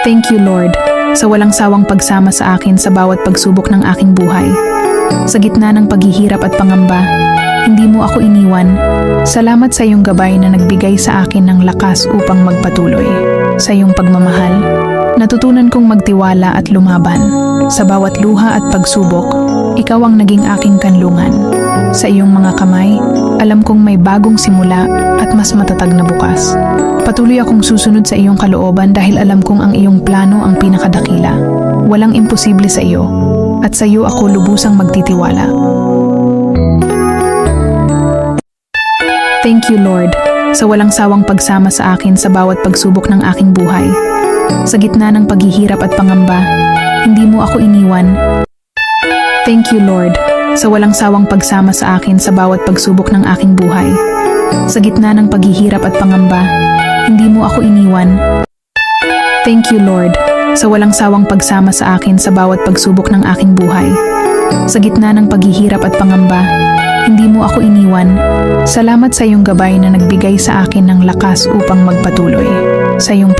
Thank you, Lord, sa walang sawang pagsama sa akin sa bawat pagsubok ng aking buhay. Sa gitna ng paghihirap at pangamba, hindi mo ako iniwan. Salamat sa iyong gabay na nagbigay sa akin ng lakas upang magpatuloy. Sa iyong pagmamahal, natutunan kong magtiwala at lumaban. Sa bawat luha at pagsubok, ikaw ang naging aking kanlungan. Sa iyong mga kamay, alam kong may bagong simula at mas matatag na bukas. Patuloy akong susunod sa iyong kalooban dahil alam kong ang iyong plano ang pinakadakila. Walang imposible sa iyo, at sa iyo ako lubusang magtitiwala. Thank you, Lord, sa walang sawang pagsama sa akin sa bawat pagsubok ng aking buhay. Sa gitna ng paghihirap at pangamba, hindi mo ako iniwan. Thank you, Lord, sa walang sawang pagsama sa akin sa bawat pagsubok ng aking buhay. Sa gitna ng paghihirap at pangamba, hindi mo ako iniwan. Thank you, Lord, sa walang sawang pagsama sa akin sa bawat pagsubok ng aking buhay. Sa gitna ng paghihirap at pangamba, hindi mo ako iniwan. Salamat sa iyong gabay na nagbigay sa akin ng lakas upang magpatuloy. Sa iyong